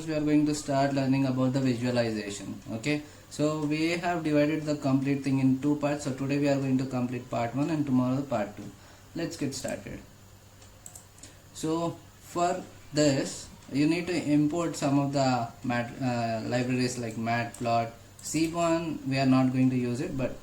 first we are going to start learning about the visualization. Okay, so we have divided the complete thing in two parts. So today we are going to complete part 1 and tomorrow part 2. Let's get started. So for this you need to import some of the libraries like Matplot. Seaborn we are not going to use it, but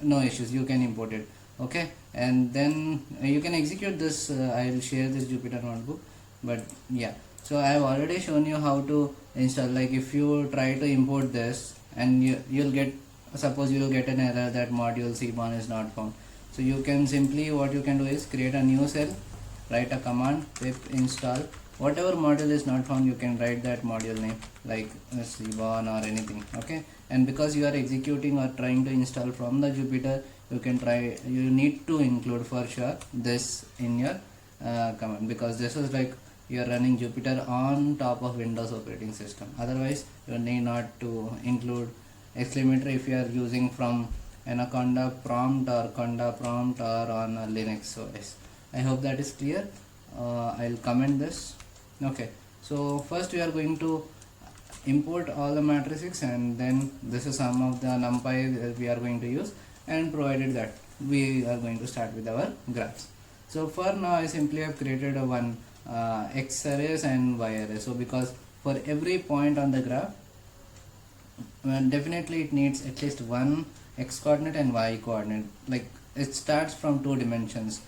no issues, you can import it. Okay, and then you can execute this. I will share this Jupyter notebook, but yeah, so I have already shown you how to install. Like if you try to import this and you'll get, suppose you will get an error that module Seaborn is not found. So you can simply, what you can do is create a new cell, write a command pip install whatever module is not found. You can write that module name like Seaborn or anything. Okay, and because you are executing or trying to install from the Jupyter, you need to include for sure this in your command, because this is like you are running Jupyter on top of Windows operating system. Otherwise you need not to include exclamatory if you are using from Anaconda prompt or Conda prompt or on a Linux OS. I hope that is clear. I'll comment this. Okay, so first we are going to import all the matrices, and then this is some of the NumPy that we are going to use, and provided that we are going to start with our graphs. So for now I simply have created a one X arrays and Y array. So because for every point on the graph, definitely it needs at least one X coordinate and Y coordinate. Like it starts from 2 dimensions.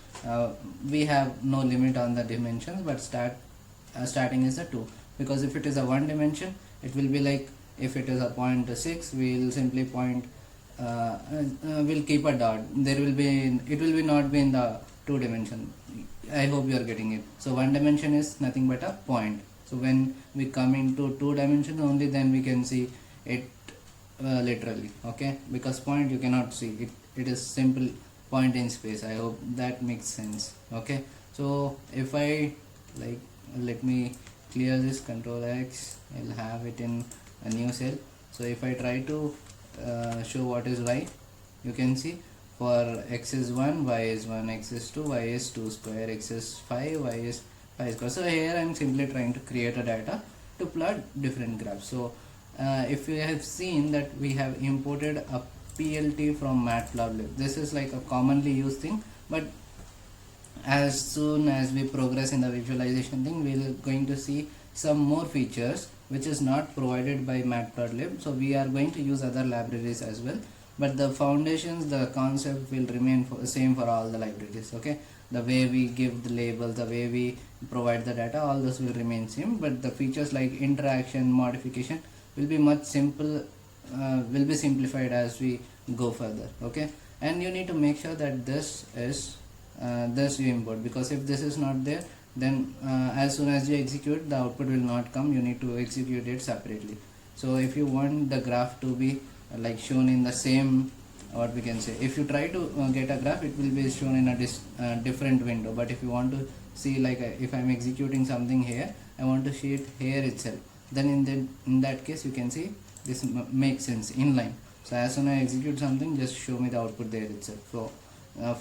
We have no limit on the dimensions, but starting is a 2, because if it is a 1 dimension, it will be like, if it is a 0.6, we will simply point, we'll keep a dot. It will be not be in the 2 dimension. I hope you are getting it. So 1 dimension is nothing but a point. So when we come into 2 dimensions, only then we can see it literally. Okay, because point you cannot see it. It is simple point in space. I hope that makes sense. Okay, so if I like, let me clear this, Control X, I'll have it in a new cell. So if I try to show what is Y, you can see for X is 1, Y is 1, X is 2, Y is 2 square, X is 5, Y is 5 square. So here I am simply trying to create a data to plot different graphs. So if you have seen that we have imported a PLT from Matplotlib. This is like a commonly used thing, but as soon as we progress in the visualization thing, we are going to see some more features which is not provided by Matplotlib. So we are going to use other libraries as well, but the foundations, the concept will remain same for all the libraries. Okay, the way we give the labels, the way we provide the data, all this will remain same, but the features like interaction, modification will be much simple, will be simplified as we go further. Okay, and you need to make sure that this is this you import, because if this is not there, then as soon as you execute, the output will not come. You need to execute it separately. So if you want the graph to be like shown in the same, what we can say, if you try to get a graph, it will be shown in a different window. But if you want to see, like if I'm executing something here, I want to see it here itself, then in that case you can see this makes sense inline. So as soon as I execute something, just show me the output there itself. So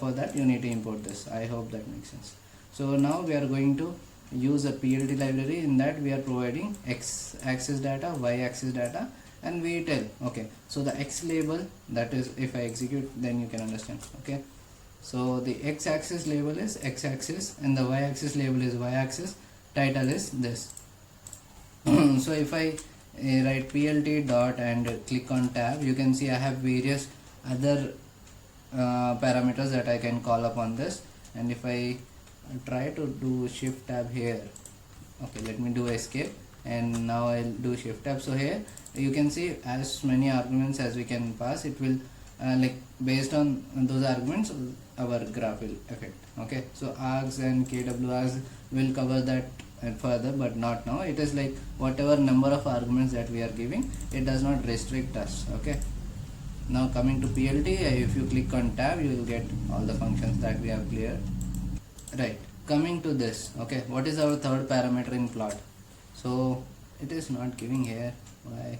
for that you need to import this. I hope that makes sense. So now we are going to use a PLT library. In that we are providing X axis data, Y axis data, and we tell, okay, so the X label, that is, if I execute, then you can understand. Okay, so the X axis label is X axis and the Y axis label is Y axis. Title is this. So if I write PLT dot and click on tab, you can see I have various other parameters that I can call upon this. And if I try to do shift tab here, okay, let me do escape, and now I'll do shift tab. So here you can see as many arguments as we can pass. It will like based on those arguments our graph will affect. Okay, so args and kwargs will cover that further, but not now. It is like whatever number of arguments that we are giving, it does not restrict us. Okay, now coming to PLT, if you click on tab, you will get all the functions that we have cleared. Right, coming to this, okay, what is our third parameter in plot? So it is not giving here. Why?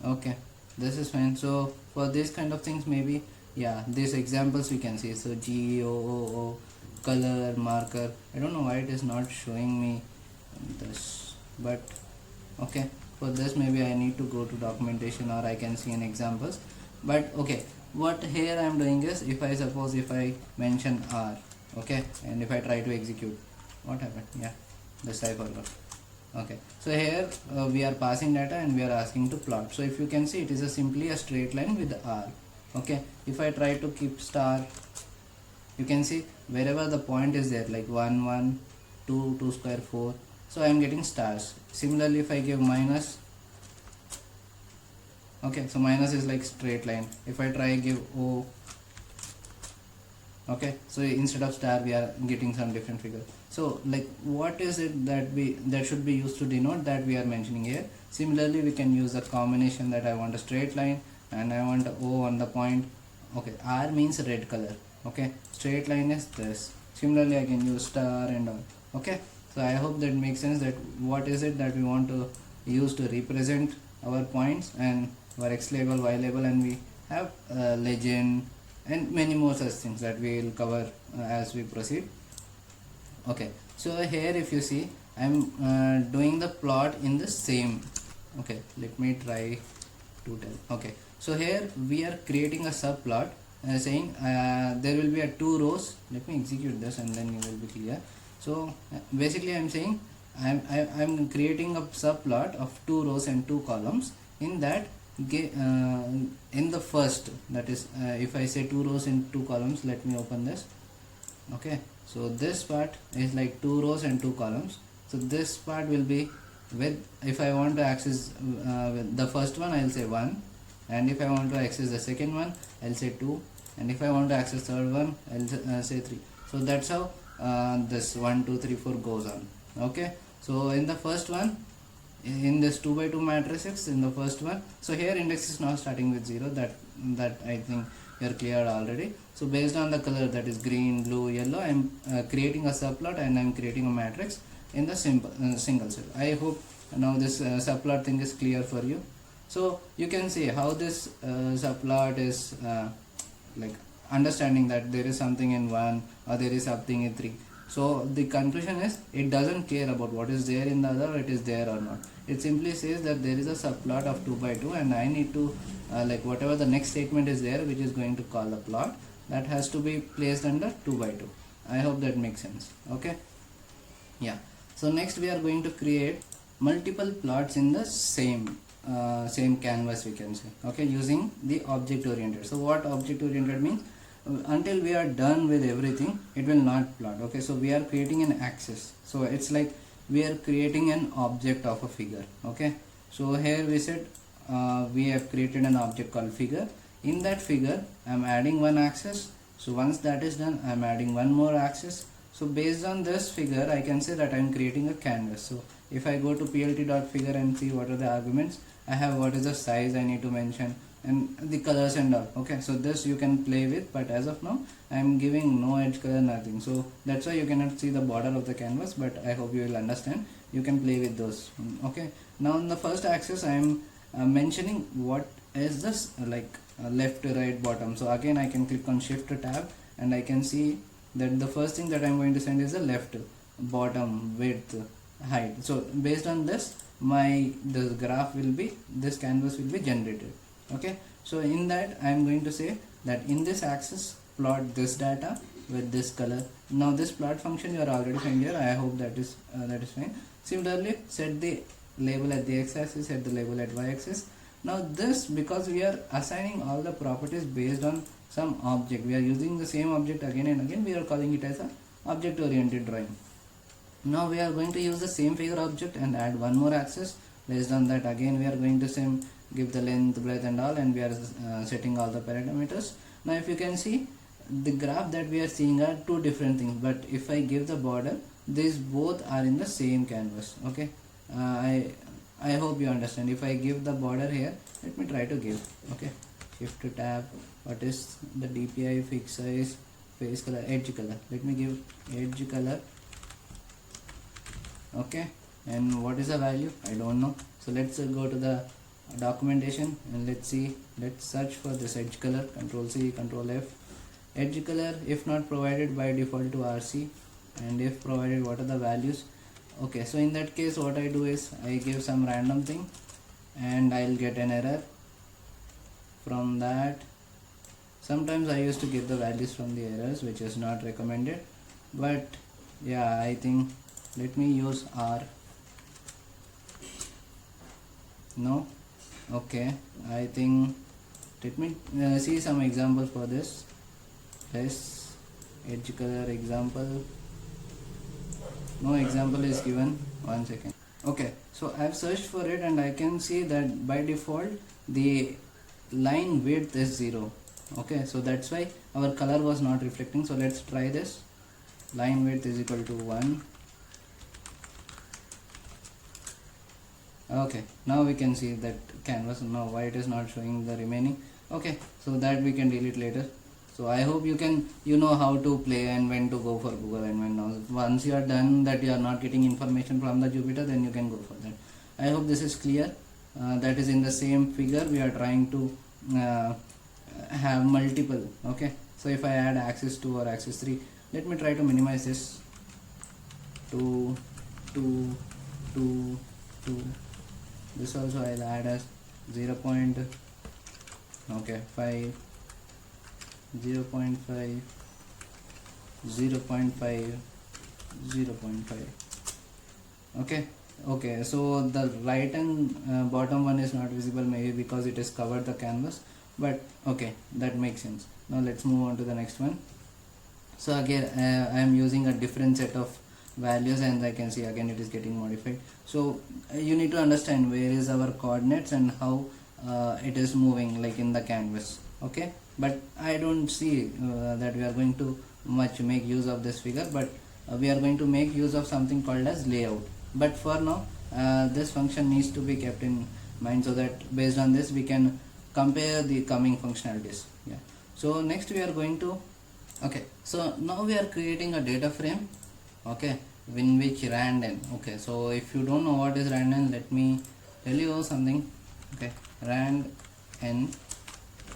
Okay, this is fine. So for this kind of things, maybe, yeah, these examples we can see. So GOOO, color, marker. I don't know why it is not showing me this, but Okay, for this maybe I need to go to documentation, or I can see in examples. But okay, what here I am doing is, if I suppose if I mention R, okay, and if I try to execute, what happened? Yeah, this I forgot. Okay, so here we are passing data and we are asking to plot. So if you can see, it is simply a straight line with R. Okay, if I try to keep star, you can see wherever the point is there, like 1 1 2 2 square 4, so I am getting stars. Similarly, if I give minus, okay, so minus is like straight line. If I try give O, okay, so instead of star we are getting some different figure. So like, what is it that should be used to denote that we are mentioning here? Similarly, we can use a combination that I want a straight line and I want O on the point. Okay, R means red color. Okay, straight line is this. Similarly, I can use star and all. Okay, so I hope that makes sense, that what is it that we want to use to represent our points and our X label, Y label, and we have legend and many more such things that we will cover as we proceed. Okay, so here if you see, I'm doing the plot in the same. Okay, let me try to tell. Okay, so here we are creating a subplot saying there will be a 2 rows. Let me execute this and then you will be clear. So basically I'm saying I'm creating a subplot of 2 rows and 2 columns. In that in the first, that is if I say 2 rows and 2 columns, let me open this. Okay, so this part is like 2 rows and 2 columns. So this part will be with, if I want to access with the first one, I'll say 1, and if I want to access the second one, I'll say 2, and if I want to access third one, I'll say 3. So that's how this 1 2 3 4 goes on. Okay, so in the first one, in this 2 by 2 matrices, in the first one, so here index is not starting with 0, that I think you're clear already. So based on the color, that is green, blue, yellow, I'm creating a subplot and I'm creating a matrix in the single cell. I hope now this subplot thing is clear for you. So you can see how this subplot is like understanding that there is something in 1 or there is something in 3. So the conclusion is, it doesn't care about what is there in the other, it is there or not. It simply says that there is a subplot of 2 by 2 and I need to like whatever the next statement is there, which is going to call the plot, that has to be placed under 2 by 2. I hope that makes sense. Okay, yeah. So next we are going to create multiple plots in the same canvas, we can say. Okay, using the object oriented. So what object oriented means? Until we are done with everything, it will not plot. Okay, so we are creating an axis, so it's like we are creating an object of a figure. Okay, so here we said we have created an object called figure. In that figure, I'm adding one axis. So once that is done, I'm adding one more axis. So based on this figure, I can say that I'm creating a canvas. So if I go to plt.figure and see what are the arguments I have, what is the size I need to mention, and the colors and all. Okay, so this you can play with, but as of now I am giving no edge color, nothing. So that's why you cannot see the border of the canvas, but I hope you will understand. You can play with those. Okay, now on the first axis I am mentioning what is this left, right, bottom. So again I can click on shift tab and I can see that the first thing that I am going to send is the left, bottom, width, height. So based on this, this graph will be, this canvas will be generated. Okay, so in that I am going to say that in this axis plot this data with this color. Now this plot function you are already familiar. I hope that is fine. Similarly, set the label at the x-axis, set the label at y-axis. Now this, because we are assigning all the properties based on some object, we are using the same object again and again, we are calling it as a object oriented drawing. Now we are going to use the same figure object and add one more axis. Based on that, again we are going to give the length, breadth and all, and we are setting all the parameters. Now if you can see, the graph that we are seeing are two different things, but if I give the border, these both are in the same canvas. Okay, I hope you understand. If I give the border here, let me try to give. Okay, shift tab, what is the DPI, fixed size, face color, edge color. Let me give edge color. Okay, and what is the value? I don't know. So let's go to the documentation and let's search for this edge color. Control C, Control F. Edge color, if not provided, by default to RC, and if provided, what are the values? Okay, so in that case what I do is I give some random thing and I'll get an error from that. Sometimes I used to get the values from the errors, which is not recommended, but yeah, I think let me use R. No, okay, I think let me see some examples for this. Less edge color example. No example is given. 1 second. Okay, so I've searched for it and I can see that by default the line width is 0. Okay, so that's why our color was not reflecting. So let's try this. Line width is equal to 1. Okay, now we can see that canvas. Now why it is not showing the remaining. Okay, so that we can delete later. So I hope you know how to play and when to go for Google and when not. Once you are done that you are not getting information from the Jupyter, then you can go for that. I hope this is clear. That is in the same figure we are trying to have multiple. Okay, so if I add axis 2 or axis 3, let me try to minimize this. 2 2 2 2. This also I'll add as 0. Okay, 5 0.5 0.5 0.5. Okay, so the right and bottom one is not visible, maybe because it has covered the canvas, but okay, that makes sense. Now let's move on to the next one. So again I am using a different set of values and I can see again it is getting modified. So you need to understand where is our coordinates and how it is moving like in the canvas. Okay, but I don't see that we are going to much make use of this figure, but we are going to make use of something called as layout. But for now this function needs to be kept in mind so that based on this we can compare the coming functionalities. Yeah, so next we are going to, okay, so now we are creating a data frame, okay, in which random. Okay, so if you don't know what is random, let me tell you something. Okay, rand n,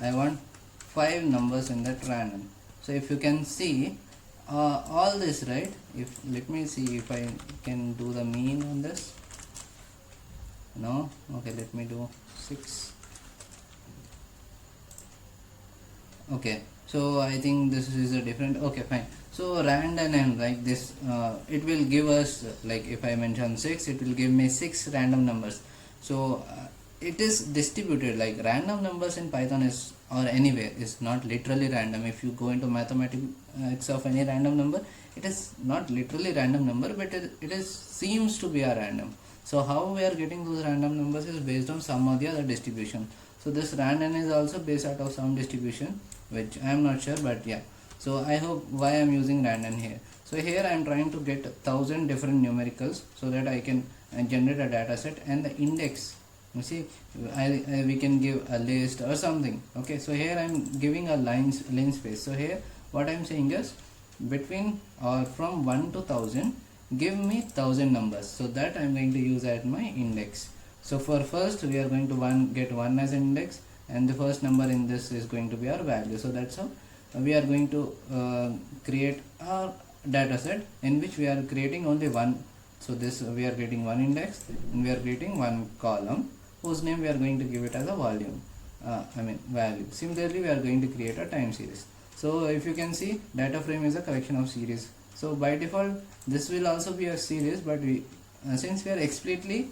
I want 5 numbers in that random. So if you can see all this, right, if let me see if I can do the mean on this. No, okay, let me do 6. Okay, so I think this is a different. Okay, fine. So rand and n, like this, it will give us, like if I mention 6, it will give me 6 random numbers. So it is distributed, like random numbers in Python is or anywhere is not literally random. If you go into mathematics of any random number, it is not literally random number, but it is seems to be a random. So how we are getting those random numbers is based on some or the other distribution. So this rand n is also based out of some distribution, which I am not sure, but yeah. So I hope why I am using rand n here. So here I am trying to get 1000 different numericals so that I can generate a data set and the index. You see, we can give a list or something. Okay, so here I am giving a line space. So here what I am saying is between or from 1 to 1000, give me 1000 numbers. So that I am going to use as my index. So for first we are going to get 1 as an index, and the first number in this is going to be our value. So that's how we are going to create our data set in which we are creating only one. So this we are creating one index and we are creating one column whose name we are going to give it as a volume, value. Similarly we are going to create a time series. So if you can see, data frame is a collection of series. So by default this will also be a series, but we since we are explicitly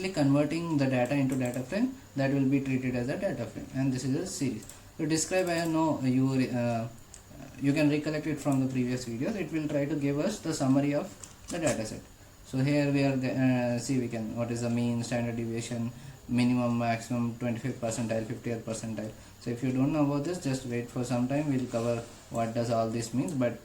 converting the data into data frame, that will be treated as a data frame, and this is a series. To describe, I know you can recollect it from the previous videos. It will try to give us the summary of the data set. So here we are see we can what is the mean, standard deviation, minimum, maximum, 25th percentile, 50th percentile. So if you don't know about this, just wait for some time, we'll cover what does all this means, but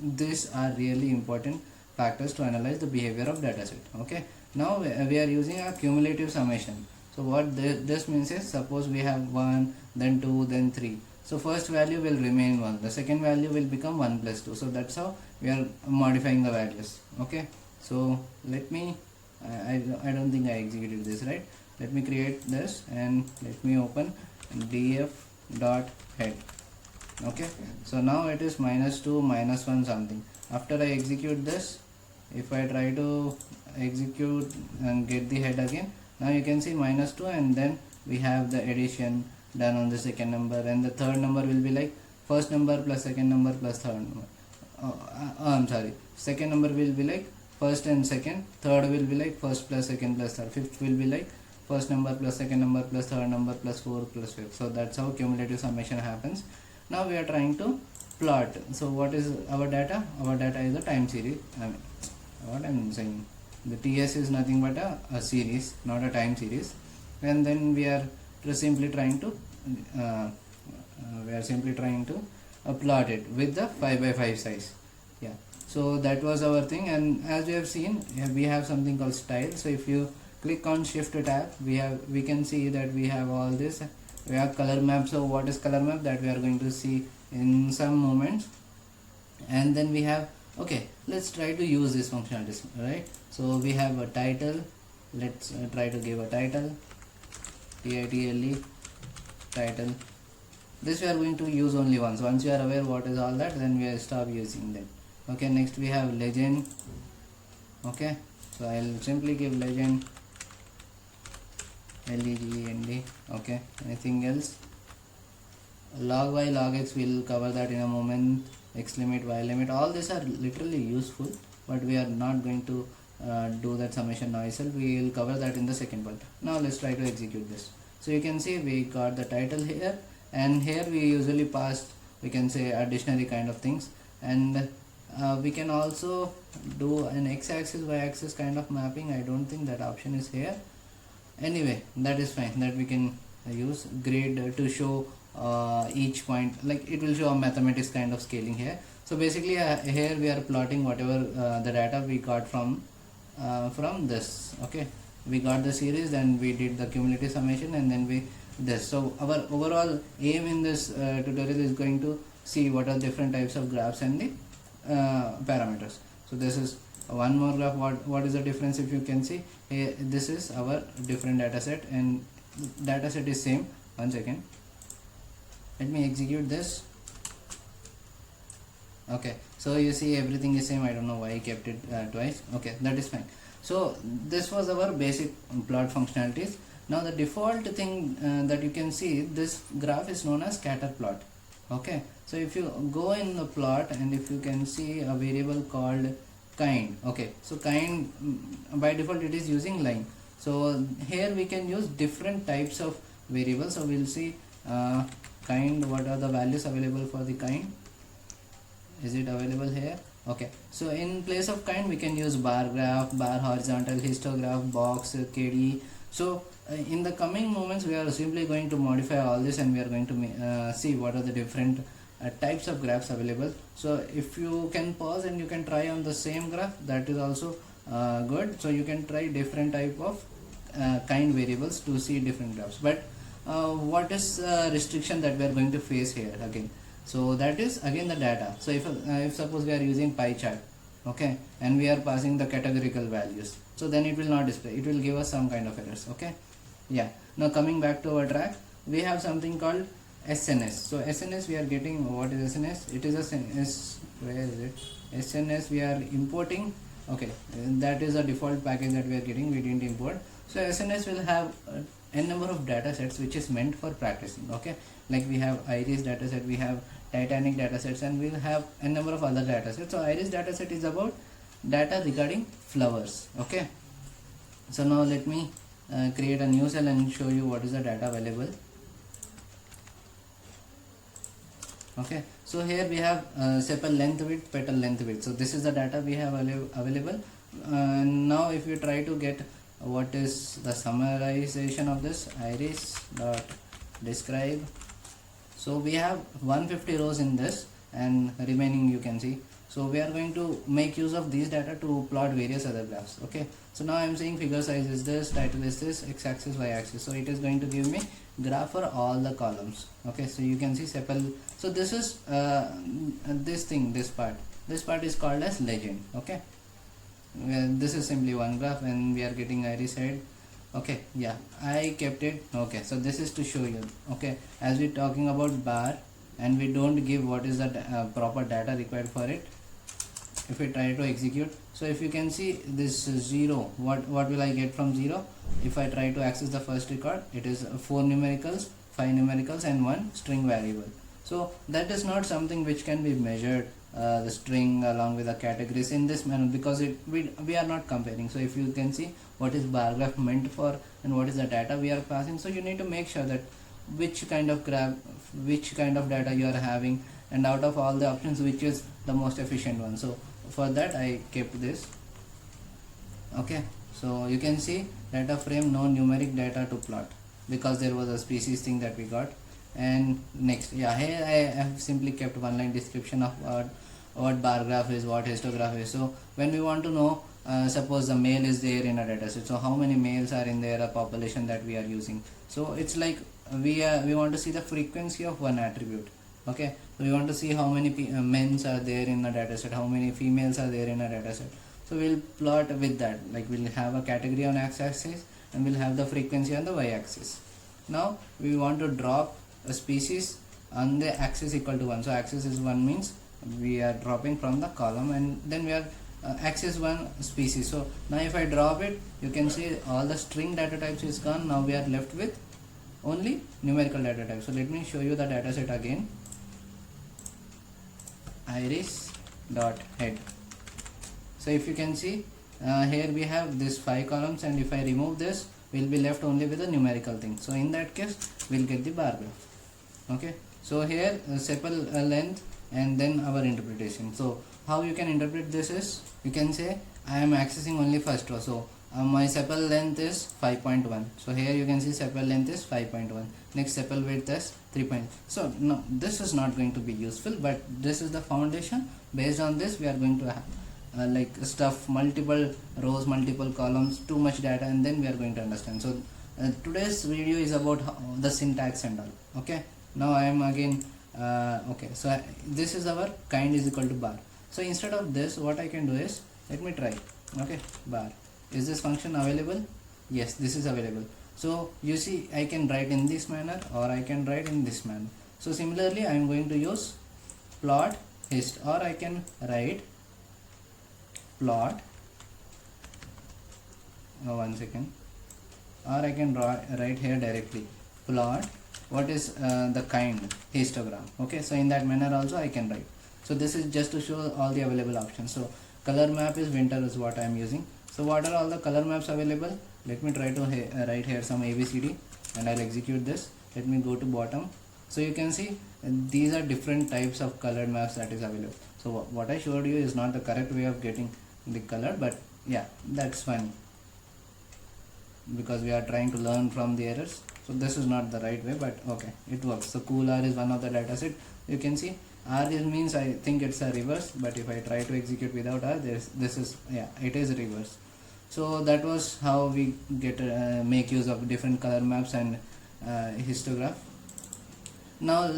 these are really important factors to analyze the behavior of data set. Okay, now we are using a cumulative summation. So what this means is, suppose we have 1, then 2, then 3. So first value will remain 1, the second value will become 1 plus 2. So that's how we are modifying the values. Okay, so let me I don't think I executed this right. Let me create this and let me open df.head. Okay, so now it is -2 -1 something. After I execute this, if I try to execute and get the head again, now you can see -2, and then we have the addition done on the second number, and the third number will be like first number plus second number plus third number. I'm sorry, second number will be like first and second, third will be like first plus second plus third, fifth will be like first number plus second number plus third number plus fourth plus fifth. So that's how cumulative summation happens. Now we are trying to plot. So what is our data? Our data is a time series. What I'm saying, the TS is nothing but a series, not a time series. And then we are simply trying to plot it with the 5 by 5 size. Yeah, so that was our thing. And as we have seen, we have something called style. So if you click on shift tab, we can see that we have all this. We have color map. So what is color map? That we are going to see in some moments. And then we have, okay, let's try to use this functionalities, right? So we have a title. Let's try to give a title, title. Title. This we are going to use only once. Once you are aware what is all that, then we will stop using them. Okay, next we have legend. Okay, so I'll simply give legend, legend. Okay, anything else? Log y, log x, we'll cover that in a moment. X limit, y limit, all these are literally useful, but we are not going to do that summation now itself. We will cover that in the second part. Now let's try to execute this. So you can see we got the title here, and here we usually pass, we can say, a dictionary kind of things, and we can also do an x-axis y-axis kind of mapping. I don't think that option is here. Anyway, that is fine, that we can use grid to show each point, like it will show a mathematics kind of scaling here. So basically here we are plotting whatever the data we got from this. Okay, we got the series, then we did the cumulative summation, and then we this. So our overall aim in this tutorial is going to see what are different types of graphs and the parameters. So this is one more graph. What is the difference? If you can see here, this is our different data set, and data set is same. One second, let me execute this. Okay, so you see everything is same. I don't know why I kept it twice. Okay, that is fine. So this was our basic plot functionalities. Now the default thing that you can see, this graph is known as scatter plot. Okay, so if you go in the plot, and if you can see a variable called kind. Okay, so kind, by default it is using line. So here we can use different types of variables. So we'll see kind, what are the values available for the kind. Is it available here? Okay, so in place of kind we can use bar graph, bar horizontal, histograph, box, KD. So in the coming moments we are simply going to modify all this, and we are going to see what are the different types of graphs available. So if you can pause and you can try on the same graph, that is also good. So you can try different type of kind variables to see different graphs. But what is restriction that we are going to face here again? So that is again the data. So if suppose we are using pie chart, okay, and we are passing the categorical values, so then it will not display, it will give us some kind of errors. Okay, yeah. Now coming back to our track, we have something called SNS. So SNS we are getting, what is SNS? It is a where is it? SNS we are importing. Okay, that is a default package that we are getting, we didn't import. So SNS will have n number of data sets which is meant for practicing. Okay, like we have iris data set, we have Titanic data sets, and we will have n number of other data sets. So iris data set is about data regarding flowers. Okay, so now let me create a new cell and show you what is the data available. Okay, so here we have sepal length width, petal length width. So this is the data we have available. Now if you try to get what is the summarization of this, iris dot describe. So we have 150 rows in this, and remaining you can see. So we are going to make use of these data to plot various other graphs. Okay, so now I am saying figure size is this, title is this, x-axis, y-axis. So it is going to give me graph for all the columns. Okay, so you can see sepal. So this is this thing, this part is called as legend. Okay, this is simply one graph, and we are getting iris head. Okay, yeah, I kept it. Okay, so this is to show you. Okay, as we're talking about bar and we don't give what is the proper data required for it. if we try to execute, so if you can see this 0, what will I get from 0? If I try to access the first record, it is 4 numericals, 5 numericals and 1 string variable. So that is not something which can be measured, the string along with the categories in this manner, because we are not comparing. So if you can see what is bar graph meant for and what is the data we are passing, so you need to make sure that which kind of data you are having, and out of all the options which is the most efficient one. So for that I kept this. Okay, so you can see data frame, no numeric data to plot, because there was a species thing that we got. And next, yeah, here I have simply kept one line description of what bar graph is, what histograph is. So when we want to know, suppose the male is there in a dataset, so how many males are in there, a population that we are using. So it's like we want to see the frequency of one attribute. Okay, so we want to see how many men's are there in a dataset, how many females are there in a dataset. So we'll plot with that, like we'll have a category on x-axis and we'll have the frequency on the y-axis. Now we want to drop a species on the axis equal to 1. So axis is 1 means we are dropping from the column, and then we are axis 1 species. So now if I drop it, you can see all the string data types is gone. Now we are left with only numerical data type. So let me show you the data set again. Iris.head. So if you can see, here we have this 5 columns, and if I remove this, we'll be left only with a numerical thing. So in that case, we'll get the bar graph. Okay, so here sepal length and then our interpretation. So how you can interpret this is, you can say I am accessing only first row. So my sepal length is 5.1. So here you can see sepal length is 5.1. Next sepal width is 3. So no, this is not going to be useful, but this is the foundation. Based on this, we are going to have like stuff multiple rows, multiple columns, too much data, and then we are going to understand. So today's video is about the syntax and all. Okay, now I am again okay, so this is our kind is equal to bar. So instead of this, what I can do is, let me try. Okay, bar, is this function available? Yes, this is available. So you see, I can write in this manner or I can write in this manner. So similarly, I am going to use plot hist, or I can write plot, one second, or I can write here directly plot what is the kind histogram. Okay, so in that manner also I can write. So this is just to show all the available options. So color map is winter is what I am using. So what are all the color maps available? Let me try to write here some ABCD, and I'll execute this. Let me go to bottom. So you can see these are different types of colored maps that is available. So what I showed you is not the correct way of getting the color, but yeah, that's fine, because we are trying to learn from the errors. So this is not the right way, but okay, it works. So cool R is one of the data set. You can see R means, I think it's a reverse, but if I try to execute without R, this is, yeah, it is reverse. So that was how we get make use of different color maps and histograph. Now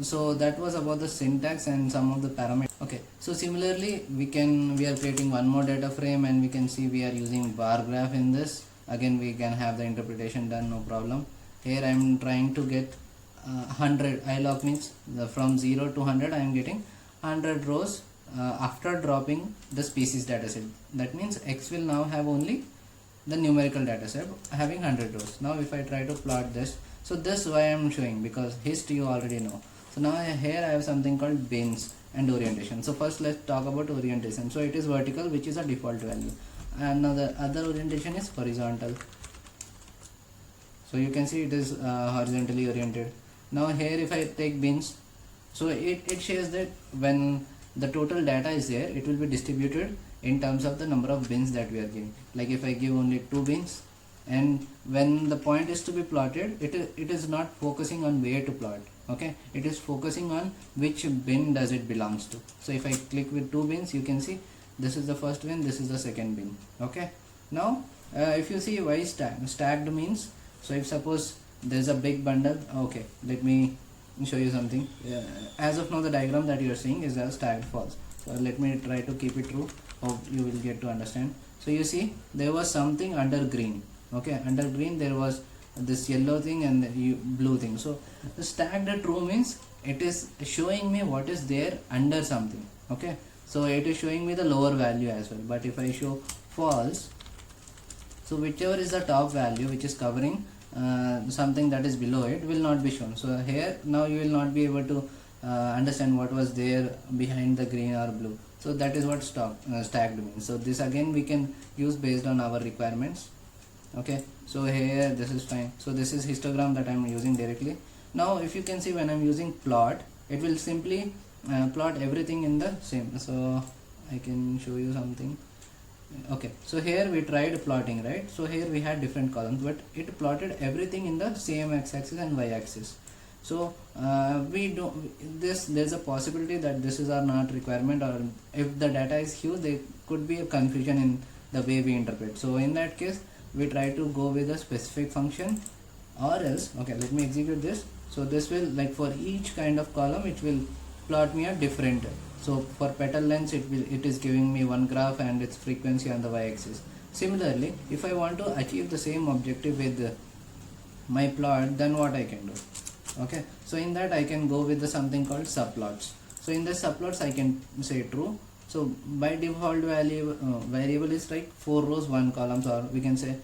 so that was about the syntax and some of the parameters. Okay, so similarly we are creating one more data frame, and we can see we are using bar graph in this. Again, we can have the interpretation done, no problem. Here I am trying to get 100 ilog, means from 0 to 100 I am getting 100 rows after dropping the species dataset. That means X will now have only the numerical dataset having 100 rows. Now if I try to plot this, so this why I am showing, because hist you already know. So now here I have something called bins and orientation. So first let's talk about orientation. So it is vertical, which is a default value, and now the other orientation is horizontal. So you can see it is horizontally oriented. Now here if I take bins, so it shows that when the total data is there, it will be distributed in terms of the number of bins that we are giving. Like if I give only 2 bins, and when the point is to be plotted, it is not focusing on where to plot. Okay, it is focusing on which bin does it belongs to. So if I click with 2 bins, you can see this is the first bin, this is the second bin. Okay, now if you see why stacked means, so if suppose there's a big bundle, okay, let me show you something. As of now the diagram that you are seeing is a stacked false. So let me try to keep it true, hope you will get to understand. So you see there was something under green. Okay, under green there was this yellow thing and the blue thing. So the stacked true means it is showing me what is there under something. Okay, so it is showing me the lower value as well. But if I show false, so whichever is the top value which is covering something that is below it will not be shown. So here now you will not be able to understand what was there behind the green or blue. So that is what stacked means. So this again we can use based on our requirements. Okay, so here this is fine. So this is histogram that I am using directly. Now if you can see, when I am using plot, it will simply plot everything in the same. So I can show you something. Okay, so here we tried plotting, right? So here we had different columns, but it plotted everything in the same x-axis and y-axis. So we don't, there's a possibility that this is our not requirement, or if the data is huge, there could be a confusion in the way we interpret. So in that case, we try to go with a specific function, or else, okay, let me execute this. So this will, like, for each kind of column it will plot me a different. So for petal length it is giving me one graph and its frequency on the y-axis. Similarly, if I want to achieve the same objective with my plot, then what I can do? Okay, so in that I can go with something called subplots. So in the subplots I can say true. So by default variable is like 4 rows 1 columns, or we can say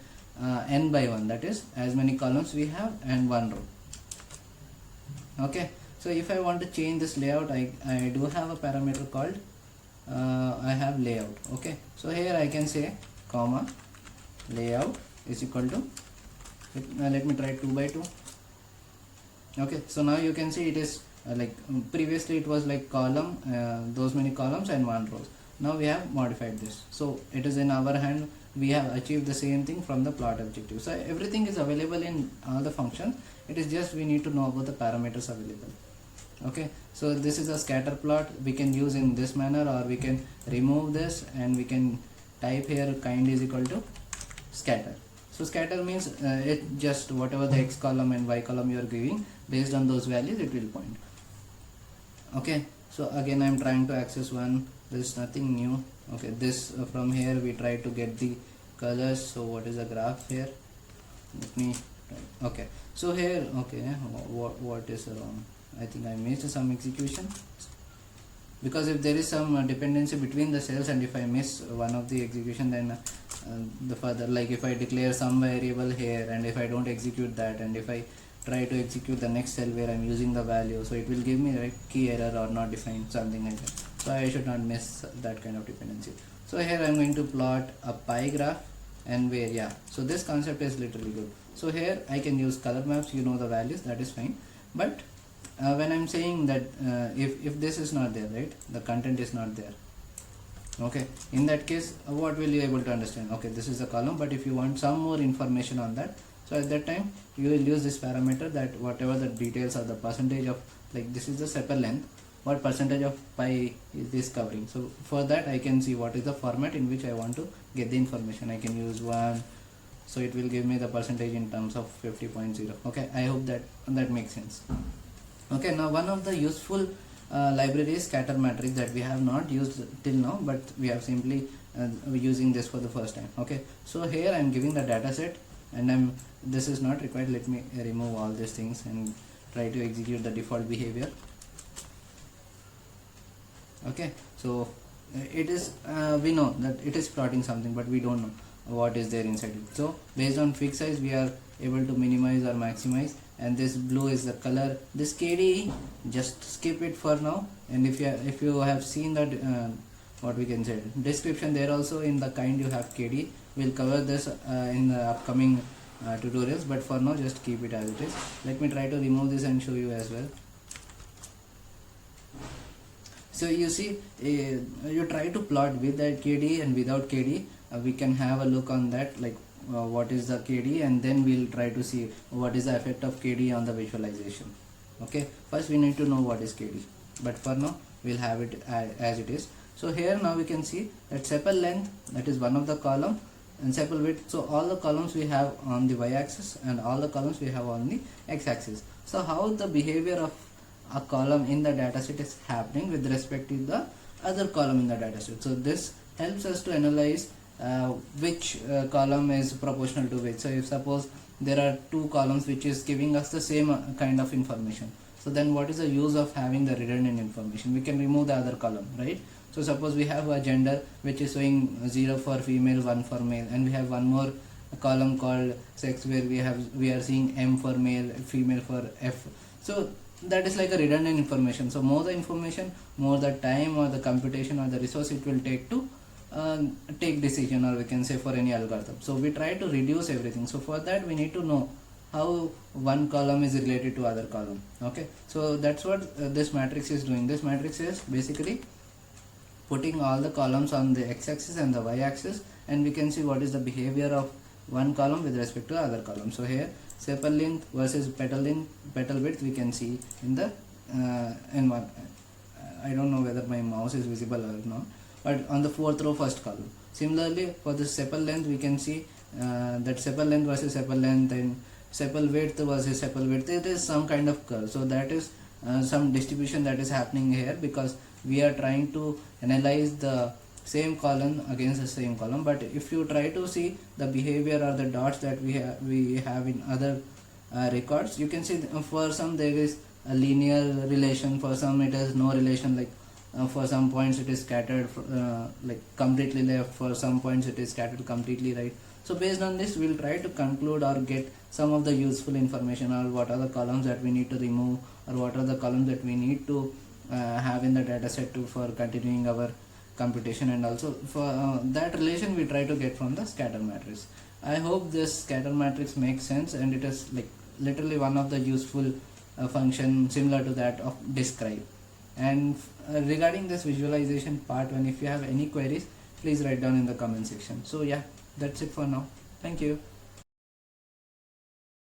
n by 1, that is as many columns we have and 1 row. Okay, so if I want to change this layout, I do have a parameter called I have layout. Okay, so here I can say comma layout is equal to, let me try 2 by 2. Okay, so now you can see it is previously it was like column, those many columns and 1 rows. Now we have modified this, so it is in our hand. We have achieved the same thing from the plot objective. So everything is available in all the functions. It is just we need to know about the parameters available. Okay, so this is a scatter plot. We can use in this manner, or we can remove this and we can type here kind is equal to scatter. So scatter means it just whatever the x column and y column you are giving, based on those values it will point. Okay, so again I am trying to access one. There is nothing new. Okay, this from here we try to get the colors. So what is the graph here? Let me try. Okay, so here, okay, what is wrong? I think I missed some execution, because if there is some dependency between the cells, and if I miss one of the execution, then the further, like if I declare some variable here and if I don't execute that, and if I try to execute the next cell where I'm using the value, so it will give me like key error or not defined, something like that. So I should not miss that kind of dependency. So here I'm going to plot a pie graph, and where, yeah, so this concept is literally good. So here I can use color maps, you know the values, that is fine. But when I'm saying that if this is not there, right, the content is not there, okay, in that case what will you able to understand? Okay, this is a column, but if you want some more information on that, so at that time you will use this parameter, that whatever the details or the percentage of, like this is the sepal length, what percentage of pi is this covering. So for that I can see what is the format in which I want to get the information. I can use 1, so it will give me the percentage in terms of 50.0. okay, I hope that makes sense. Okay, now one of the useful library is scatter matrix that we have not used till now, but we have simply using this for the first time. Okay, so here I am giving the data set, and this is not required. Let me remove all these things and try to execute the default behavior. Okay, so it is we know that it is plotting something, but we don't know what is there inside it. So based on fixed size we are able to minimize or maximize, and this blue is the color. This KDE, just skip it for now, and if you have seen that what we can say description, there also in the kind you have KDE. We'll cover this in the upcoming tutorials, but for now just keep it as it is. Let me try to remove this and show you as well. So you see, you try to plot with that KDE and without KDE. We can have a look on that, like what is the KDE, and then we'll try to see what is the effect of KDE on the visualization. Okay, first we need to know what is KDE, but for now we'll have it as it is. So here now we can see that sepal length, that is one of the column, and sepal width. So all the columns we have on the y-axis and all the columns we have on the x-axis. So how the behavior of a column in the dataset is happening with respect to the other column in the dataset. So this helps us to analyze which column is proportional to which. So if suppose there are two columns which is giving us the same kind of information, so then what is the use of having the redundant information? We can remove the other column, right? So suppose we have a gender which is showing 0 for female, 1 for male, and we have one more column called sex where we are seeing M for male, female for F. So that is like a redundant information. So more the information, more the time or the computation or the resource it will take to take decision, or we can say for any algorithm. So we try to reduce everything. So for that we need to know how one column is related to other column. Okay, so that's what this matrix is doing. This matrix is basically putting all the columns on the x-axis and the y-axis, and we can see what is the behavior of one column with respect to other column. So here sepal length versus petal width we can see in the in one. I don't know whether my mouse is visible or not, but on the fourth row first column. Similarly for the sepal length we can see that sepal length versus sepal length, and sepal width versus sepal width. It is some kind of curve. So that is some distribution that is happening here, because we are trying to analyze the same column against the same column. But if you try to see the behavior or the dots that we have in other records, you can see for some there is a linear relation, for some it is no relation, like for some points it is scattered like completely left, for some points it is scattered completely right. So based on this we'll try to conclude or get some of the useful information, or what are the columns that we need to remove, or what are the columns that we need to have in the data set for continuing our computation. And also for that relation we try to get from the scatter matrix. I hope this scatter matrix makes sense, and it is like literally one of the useful function similar to that of describe. And regarding this visualization part 1, if you have any queries, please write down in the comment section. So yeah, that's it for now. Thank you.